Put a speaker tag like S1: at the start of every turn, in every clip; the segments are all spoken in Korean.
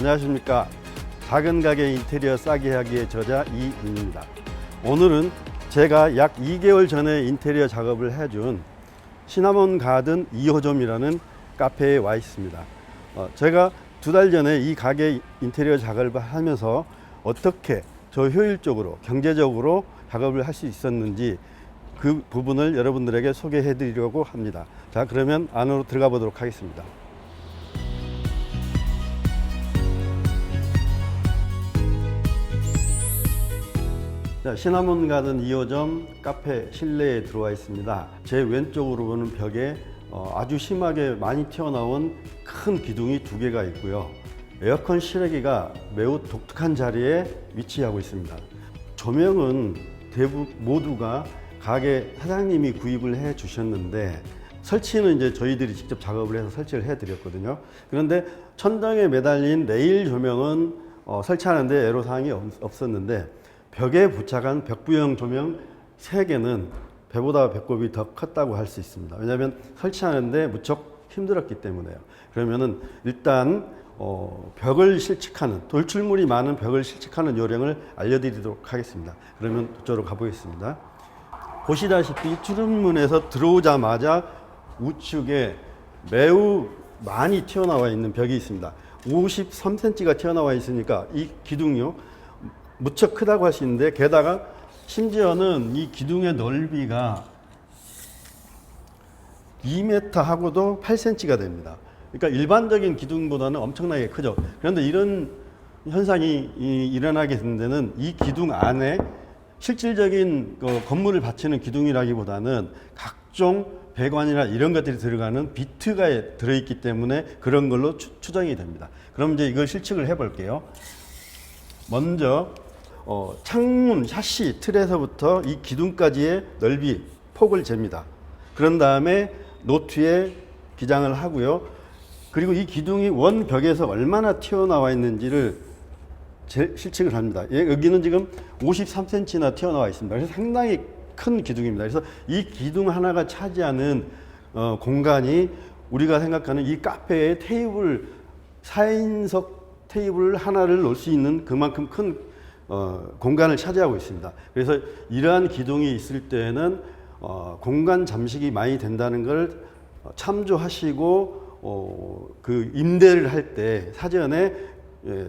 S1: 안녕하십니까. 작은 가게 인테리어 싸게 하기의 저자 이민입니다. 오늘은 제가 약 2개월 전에 인테리어 작업을 해준 시나몬 가든 2호점이라는 카페에 와 있습니다. 제가 2달 전에 이 가게 인테리어 작업을 하면서 어떻게 저 효율적으로 경제적으로 작업을 할 수 있었는지 그 부분을 여러분들에게 소개해 드리려고 합니다. 자, 그러면 안으로 들어가 보도록 하겠습니다. 자, 시나몬 가든 2호점 카페 실내에 들어와 있습니다. 제 왼쪽으로 보는 벽에 아주 심하게 많이 튀어나온 큰 기둥이 2개가 있고요. 에어컨 실외기가 매우 독특한 자리에 위치하고 있습니다. 조명은 모두가 가게 사장님이 구입을 해 주셨는데 설치는 이제 저희들이 직접 작업을 해서 설치를 해 드렸거든요. 그런데 천장에 매달린 레일 조명은 설치하는데 애로사항이 없었는데 벽에 부착한 벽부형 조명 3개는 배보다 배꼽이 더 컸다고 할 수 있습니다. 왜냐하면 설치하는데 무척 힘들었기 때문에요. 그러면은 일단 벽을 실측하는, 돌출물이 많은 벽을 실측하는 요령을 알려드리도록 하겠습니다. 그러면 저쪽으로 가보겠습니다. 보시다시피 출입문에서 들어오자마자 우측에 매우 많이 튀어나와 있는 벽이 있습니다. 53cm가 튀어나와 있으니까 이 기둥이요 무척 크다고 할 수 있는데, 게다가 심지어는 이 기둥의 넓이가 2m 하고도 8cm가 됩니다. 그러니까 일반적인 기둥보다는 엄청나게 크죠. 그런데 이런 현상이 일어나게 된 데는 이 기둥 안에 실질적인 건물을 받치는 기둥이라기보다는 각종 배관이나 이런 것들이 들어가는 비트가 들어있기 때문에 그런 걸로 추정이 됩니다. 그럼 이제 이걸 실측을 해 볼게요. 먼저 창문 샤시 틀에서부터 이 기둥까지의 넓이 폭을 잽니다. 그런 다음에 노트에 기장을 하고요. 그리고 이 기둥이 원벽에서 얼마나 튀어나와 있는지를 실측을 합니다. 여기는 지금 53cm나 튀어나와 있습니다. 그래서 상당히 큰 기둥입니다. 그래서 이 기둥 하나가 차지하는 공간이 우리가 생각하는 이 카페의 테이블, 4인석 테이블 하나를 놓을 수 있는 그만큼 큰 공간을 차지하고 있습니다. 그래서 이러한 기둥이 있을 때는 공간 잠식이 많이 된다는 걸 참조하시고 그 임대를 할 때 사전에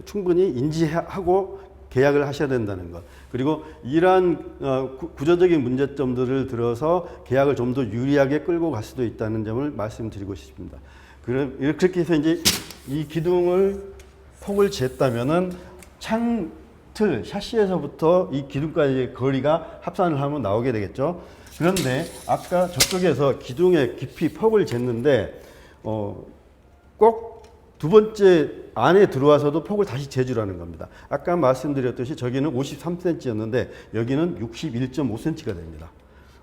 S1: 충분히 인지하고 계약을 하셔야 된다는 것. 그리고 이러한 구조적인 문제점들을 들어서 계약을 좀 더 유리하게 끌고 갈 수도 있다는 점을 말씀드리고 싶습니다. 그렇게 해서 이제 이 기둥을 폭을 쟀다면은 창틀 샤시에서부터 이 기둥까지의 거리가 합산을 하면 나오게 되겠죠. 그런데 아까 저쪽에서 기둥의 깊이 폭을 쟀는데 꼭 2번째 안에 들어와서도 폭을 다시 재주라는 겁니다. 아까 말씀드렸듯이 저기는 53cm였는데 여기는 61.5cm가 됩니다.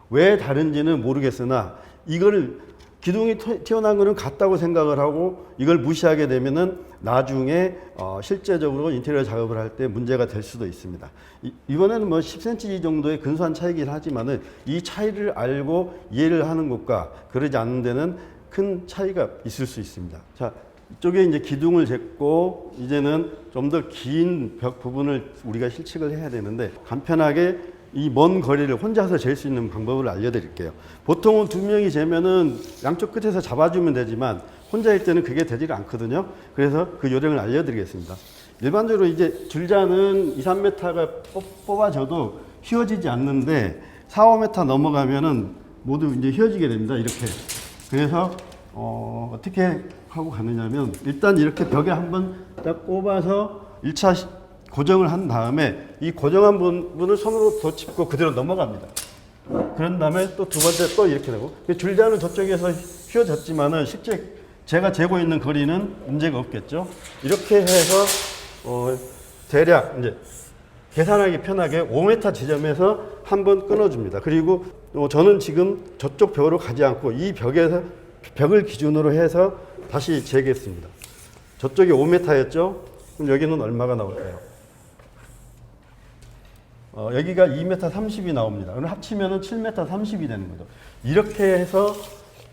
S1: 왜 다른지는 모르겠으나 이거를 기둥이 튀어나온 거는 같다고 생각을 하고 이걸 무시하게 되면은 나중에 실제적으로 인테리어 작업을 할 때 문제가 될 수도 있습니다. 이번에는 뭐 10cm 정도의 근소한 차이긴 하지만은 이 차이를 알고 이해를 하는 것과 그러지 않는 데는 큰 차이가 있을 수 있습니다. 자, 이쪽에 이제 기둥을 쟀고 이제는 좀 더 긴 벽 부분을 우리가 실측을 해야 되는데 간편하게 이 먼 거리를 혼자서 잴 수 있는 방법을 알려드릴게요. 보통은 2명이 재면은 양쪽 끝에서 잡아주면 되지만 혼자일 때는 그게 되질 않거든요. 그래서 그 요령을 알려드리겠습니다. 일반적으로 이제 줄자는 2, 3m가 뽑아져도 휘어지지 않는데 4, 5m 넘어가면은 모두 이제 휘어지게 됩니다. 이렇게. 그래서 어떻게 하고 가느냐면 일단 이렇게 벽에 한번 딱 꼽아서 1차 고정을 한 다음에 이 고정한 부분을 손으로 더 짚고 그대로 넘어갑니다. 그런 다음에 또 2번째 또 이렇게 되고 줄자는 저쪽에서 휘어졌지만은 실제 제가 재고 있는 거리는 문제가 없겠죠. 이렇게 해서 대략 이제 계산하기 편하게 5m 지점에서 한번 끊어줍니다. 그리고 저는 지금 저쪽 벽으로 가지 않고 이 벽을 기준으로 해서 다시 재겠습니다. 저쪽이 5m였죠. 그럼 여기는 얼마가 나올까요? 여기가 2m 30이 나옵니다. 그럼 합치면은 7m 30이 되는 거죠. 이렇게 해서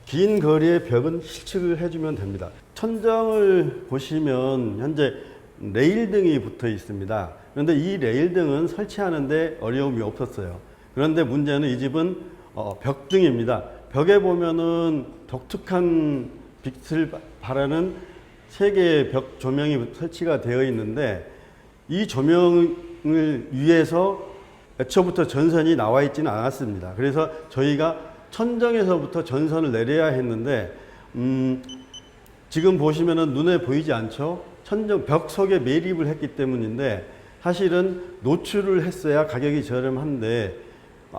S1: 긴 거리의 벽은 실측을 해주면 됩니다. 천장을 보시면 현재 레일등이 붙어 있습니다. 그런데 이 레일등은 설치하는데 어려움이 없었어요. 그런데 문제는 이 집은 벽등입니다. 벽에 보면은 독특한 빛을 발하는 3개의 벽 조명이 설치가 되어 있는데 이 조명을 위해서 애초부터 전선이 나와 있지는 않았습니다. 그래서 저희가 천정에서부터 전선을 내려야 했는데 지금 보시면은 눈에 보이지 않죠? 천정 벽 속에 매립을 했기 때문인데 사실은 노출을 했어야 가격이 저렴한데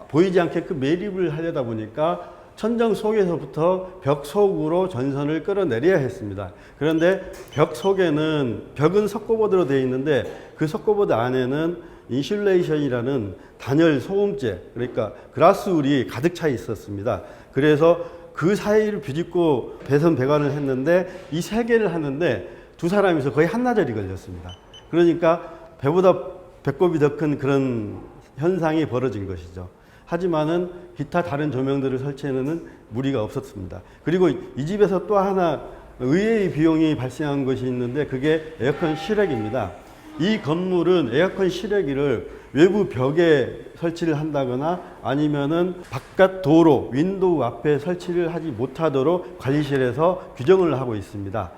S1: 보이지 않게끔 매립을 하려다 보니까 천정 속에서부터 벽 속으로 전선을 끌어내려야 했습니다. 그런데 벽 속에는 벽은 석고보드로 되어 있는데 그 석고보드 안에는 인슐레이션이라는 단열 소음재, 그러니까 그라스울이 가득 차 있었습니다. 그래서 그 사이를 비집고 배선 배관을 했는데 이 3개를 하는데 2사람이서 거의 한나절이 걸렸습니다. 그러니까 배보다 배꼽이 더 큰 그런 현상이 벌어진 것이죠. 하지만은 기타 다른 조명들을 설치에는 무리가 없었습니다. 그리고 이 집에서 또 하나 의외의 비용이 발생한 것이 있는데 그게 에어컨 실외기입니다. 이 건물은 에어컨 실외기를 외부 벽에 설치를 한다거나 아니면은 바깥 도로, 윈도우 앞에 설치를 하지 못하도록 관리실에서 규정을 하고 있습니다.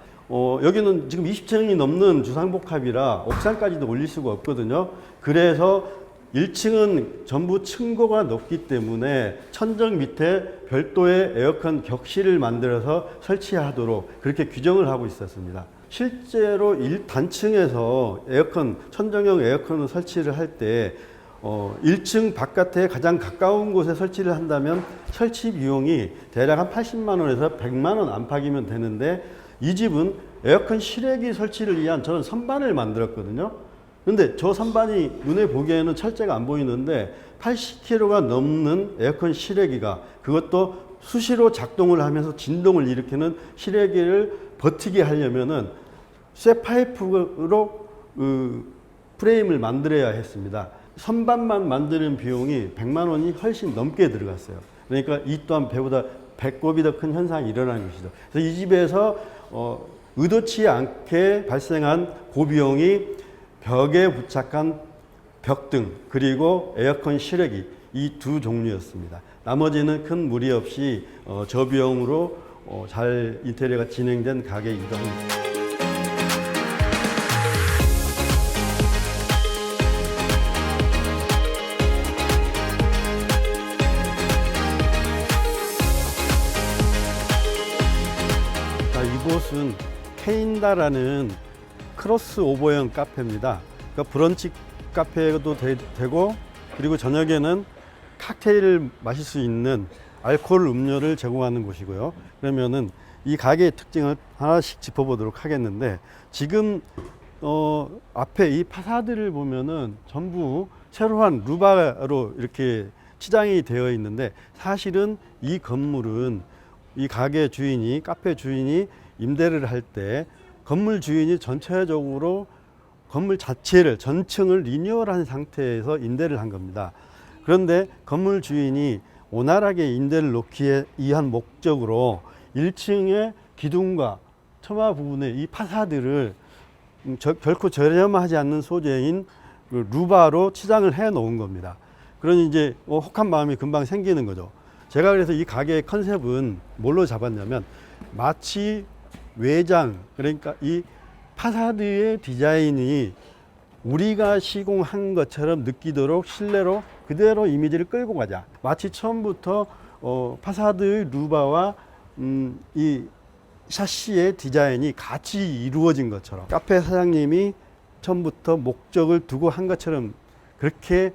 S1: 여기는 지금 20층이 넘는 주상복합이라 옥상까지도 올릴 수가 없거든요. 그래서 1층은 전부 층고가 높기 때문에 천정 밑에 별도의 에어컨 격실을 만들어서 설치하도록 그렇게 규정을 하고 있었습니다. 실제로 단층에서 에어컨, 천정형 에어컨을 설치를 할 때 1층 바깥에 가장 가까운 곳에 설치를 한다면 설치 비용이 대략 한 80만 원에서 100만 원 안팎이면 되는데 이 집은 에어컨 실외기 설치를 위한 저는 선반을 만들었거든요. 근데 저 선반이 눈에 보기에는 철제가 안 보이는데 80kg가 넘는 에어컨 실외기가 그것도 수시로 작동을 하면서 진동을 일으키는 실외기를 버티게 하려면은 쇠파이프로 프레임을 만들어야 했습니다. 선반만 만드는 비용이 100만 원이 훨씬 넘게 들어갔어요. 그러니까 이 또한 배보다 배꼽이 더 큰 현상이 일어나는 것이죠. 그래서 이 집에서 의도치 않게 발생한 고비용이 벽에 부착한 벽등 그리고 에어컨 실외기 이 2 종류였습니다. 나머지는 큰 무리 없이 저비용으로 잘 인테리어가 진행된 가게이기도 합니다. 자, 이곳은 케인다라는 크로스오버형 카페입니다. 그러니까 브런치 카페도 되고 그리고 저녁에는 칵테일을 마실 수 있는 알코올 음료를 제공하는 곳이고요. 그러면은 이 가게의 특징을 하나씩 짚어보도록 하겠는데 지금 앞에 이 파사드를 보면은 전부 세로한 루바로 이렇게 치장이 되어 있는데 사실은 이 건물은 이 가게 주인이 카페 주인이 임대를 할 때 건물 주인이 전체적으로 건물 자체를 전층을 리뉴얼한 상태에서 임대를 한 겁니다. 그런데 건물 주인이 원활하게 임대를 놓기 위한 목적으로 1층의 기둥과 처마 부분에 이 파사드를 결코 저렴하지 않는 소재인 루바로 치장을 해 놓은 겁니다. 그러니 이제 혹한 마음이 금방 생기는 거죠. 제가 그래서 이 가게의 컨셉은 뭘로 잡았냐면 마치 외장, 그러니까 이 파사드의 디자인이 우리가 시공한 것처럼 느끼도록 실내로 그대로 이미지를 끌고 가자. 마치 처음부터 파사드의 루바와 이 샤시의 디자인이 같이 이루어진 것처럼 카페 사장님이 처음부터 목적을 두고 한 것처럼 그렇게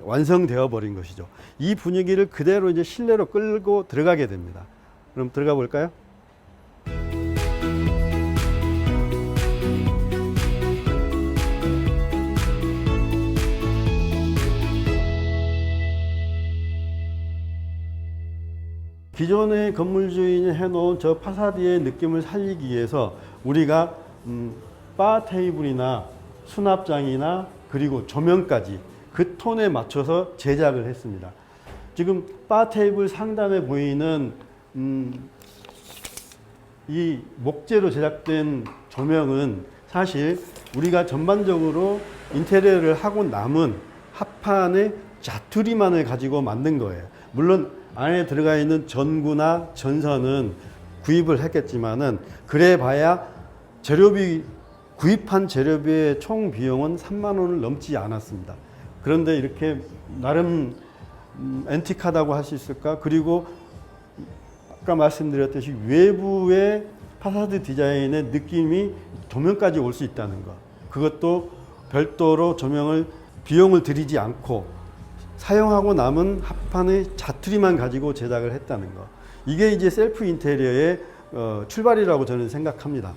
S1: 완성되어 버린 것이죠. 이 분위기를 그대로 이제 실내로 끌고 들어가게 됩니다. 그럼 들어가 볼까요? 기존의 건물 주인이 해놓은 저 파사드의 느낌을 살리기 위해서 우리가 바 테이블이나 수납장이나 그리고 조명까지 그 톤에 맞춰서 제작을 했습니다. 지금 바 테이블 상단에 보이는 이 목재로 제작된 조명은 사실 우리가 전반적으로 인테리어를 하고 남은 합판의 자투리만을 가지고 만든 거예요. 물론 안에 들어가 있는 전구나 전선은 구입을 했겠지만은 그래봐야 재료비 구입한 재료비의 총 비용은 3만 원을 넘지 않았습니다. 그런데 이렇게 나름 앤틱하다고 할 수 있을까? 그리고 아까 말씀드렸듯이 외부의 파사드 디자인의 느낌이 조명까지 올 수 있다는 것. 그것도 별도로 조명을 비용을 들이지 않고 사용하고 남은 합판의 자투리만 가지고 제작을 했다는 것. 이게 이제 셀프 인테리어의 출발이라고 저는 생각합니다.